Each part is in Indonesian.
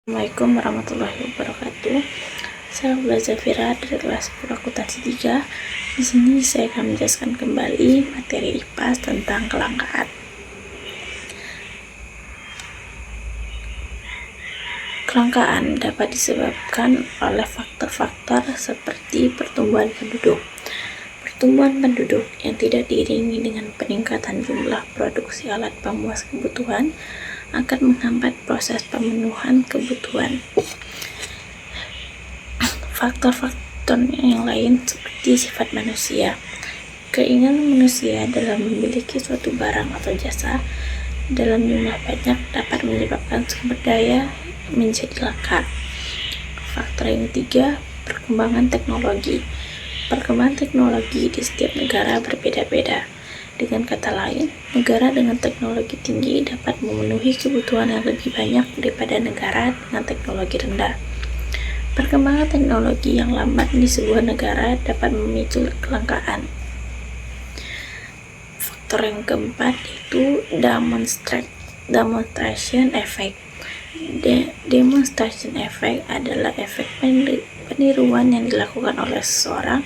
Assalamualaikum warahmatullahi wabarakatuh. Saya Ula Zafira dari kelas 10 akuntansi 3. Di sini saya akan menjelaskan kembali materi IPAS tentang kelangkaan. Kelangkaan dapat disebabkan oleh faktor-faktor seperti pertumbuhan penduduk. Pertumbuhan penduduk yang tidak diiringi dengan peningkatan jumlah produksi alat pemuas kebutuhan akan menghambat proses pemenuhan kebutuhan. Faktor-faktor yang lain seperti sifat manusia. Keinginan manusia dalam memiliki suatu barang atau jasa dalam jumlah banyak dapat menyebabkan sumber daya menjadi langka. Faktor yang ketiga, perkembangan teknologi. Perkembangan teknologi di setiap negara berbeda-beda. Dengan kata lain, negara dengan teknologi tinggi dapat memenuhi kebutuhan yang lebih banyak daripada negara dengan teknologi rendah. Perkembangan teknologi yang lambat di sebuah negara dapat memicu kelangkaan. Faktor yang keempat yaitu demonstration effect. Demonstration effect adalah efek peniruan yang dilakukan oleh seseorang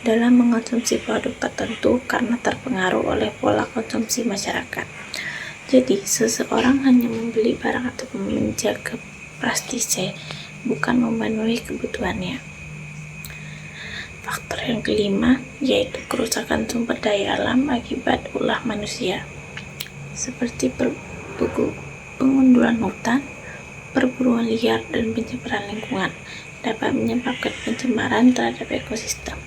dalam mengonsumsi produk tertentu karena terpengaruh oleh pola konsumsi masyarakat. Jadi, seseorang hanya membeli barang atau menjaga prestise, bukan memenuhi kebutuhannya. Faktor yang kelima yaitu kerusakan sumber daya alam akibat ulah manusia, seperti pengundulan hutan, perburuan liar, dan pencemaran lingkungan dapat menyebabkan pencemaran terhadap ekosistem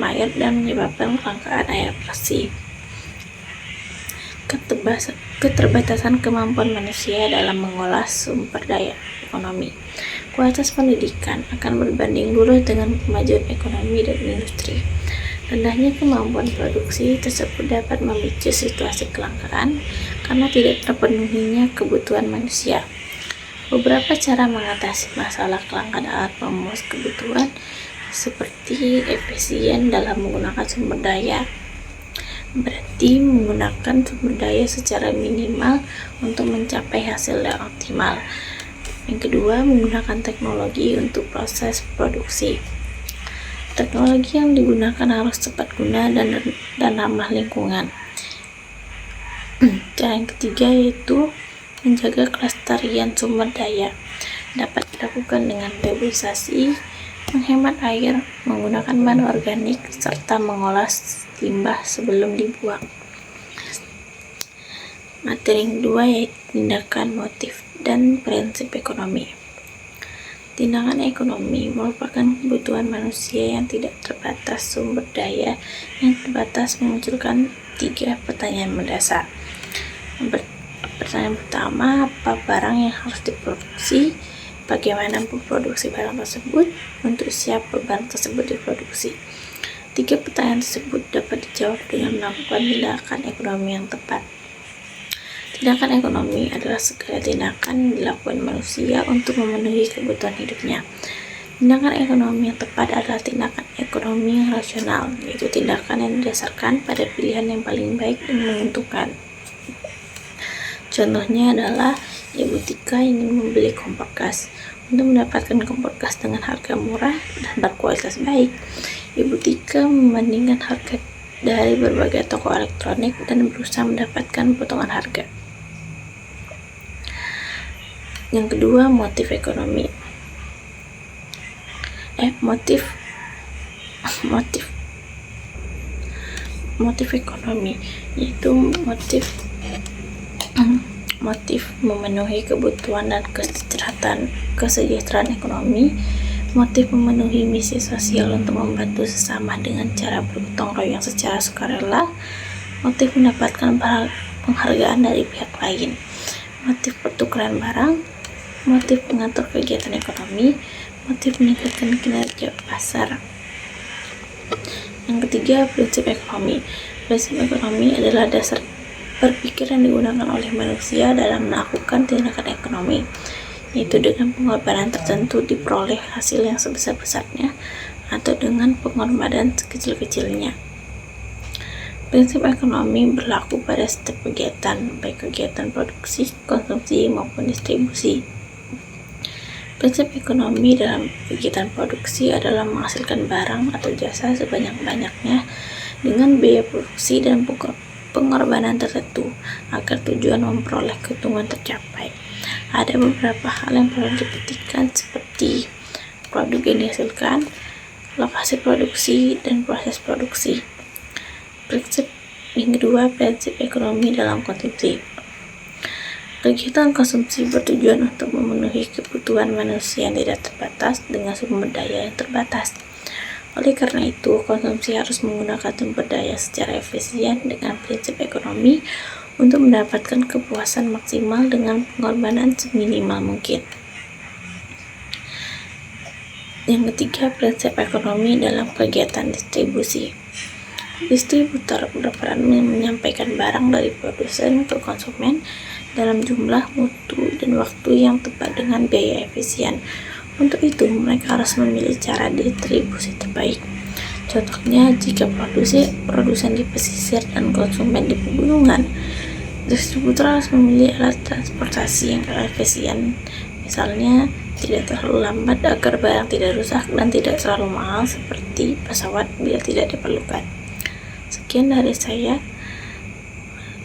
air dan menyebabkan kelangkaan air bersih. Keterbatasan kemampuan manusia dalam mengolah sumber daya ekonomi. Kualitas pendidikan akan berbanding lurus dengan kemajuan ekonomi dan industri. Rendahnya kemampuan produksi tersebut dapat memicu situasi kelangkaan karena tidak terpenuhinya kebutuhan manusia. Beberapa cara mengatasi masalah kelangkaan alat pemuas kebutuhan seperti efisien dalam menggunakan sumber daya, berarti menggunakan sumber daya secara minimal untuk mencapai hasil yang optimal. Yang kedua, menggunakan teknologi untuk proses produksi. Teknologi yang digunakan harus tepat guna dan ramah lingkungan. Cara yang ketiga yaitu menjaga kelestarian sumber daya. Dapat dilakukan dengan reboisasi, menghemat air, menggunakan bahan organik, serta mengolah limbah sebelum dibuang. Materi yang kedua yaitu tindakan, motif, dan prinsip ekonomi. Tindakan ekonomi merupakan kebutuhan manusia yang tidak terbatas sumber daya yang terbatas memunculkan 3 pertanyaan mendasar. Pertanyaan pertama, apa barang yang harus diproduksi? Bagaimana memproduksi barang tersebut? Untuk siapa barang tersebut diproduksi? 3 pertanyaan tersebut dapat dijawab dengan melakukan tindakan ekonomi yang tepat. Tindakan ekonomi adalah segala tindakan yang dilakukan manusia untuk memenuhi kebutuhan hidupnya. Tindakan ekonomi yang tepat adalah tindakan ekonomi yang rasional, yaitu tindakan yang didasarkan pada pilihan yang paling baik dan menguntungkan. Contohnya adalah Ibu Tika ingin membeli kompor gas. Untuk mendapatkan kompor gas dengan harga murah dan berkualitas baik, Ibu Tika membandingkan harga dari berbagai toko elektronik dan berusaha mendapatkan potongan harga. Yang kedua, motif ekonomi. Motif ekonomi yaitu motif memenuhi kebutuhan dan kesejahteraan ekonomi, motif memenuhi misi sosial untuk membantu sesama dengan cara bergotong royong secara sukarela, motif mendapatkan penghargaan dari pihak lain, motif pertukaran barang, motif mengatur kegiatan ekonomi, motif meningkatkan kinerja pasar. Yang ketiga, prinsip ekonomi. Prinsip ekonomi adalah dasar berpikir yang digunakan oleh manusia dalam melakukan tindakan ekonomi, yaitu dengan pengorbanan tertentu diperoleh hasil yang sebesar-besarnya atau dengan pengorbanan sekecil-kecilnya. Prinsip ekonomi berlaku pada setiap kegiatan, baik kegiatan produksi, konsumsi, maupun distribusi. Prinsip ekonomi dalam kegiatan produksi adalah menghasilkan barang atau jasa sebanyak-banyaknya dengan biaya produksi dan pengorbanan tertentu agar tujuan memperoleh keuntungan tercapai. Ada beberapa hal yang perlu diperhatikan seperti produk yang dihasilkan, lokasi produksi, dan proses produksi. Prinsip yang kedua, prinsip ekonomi dalam konsumsi. Kegiatan konsumsi bertujuan untuk memenuhi kebutuhan manusia yang tidak terbatas dengan sumber daya yang terbatas. Oleh karena itu, konsumsi harus menggunakan sumber daya secara efisien dengan prinsip ekonomi untuk mendapatkan kepuasan maksimal dengan pengorbanan seminimal mungkin. Yang ketiga, prinsip ekonomi dalam kegiatan distribusi. Distributor berperan menyampaikan barang dari produsen ke konsumen dalam jumlah, mutu, dan waktu yang tepat dengan biaya efisien. Untuk itu, mereka harus memilih cara distribusi terbaik. Contohnya, jika produsen di pesisir dan konsumen di pegunungan, distributor harus memilih alat transportasi yang efisien. Misalnya, tidak terlalu lambat agar barang tidak rusak dan tidak terlalu mahal seperti pesawat bila tidak diperlukan. Sekian dari saya.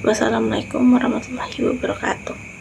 Wassalamualaikum warahmatullahi wabarakatuh.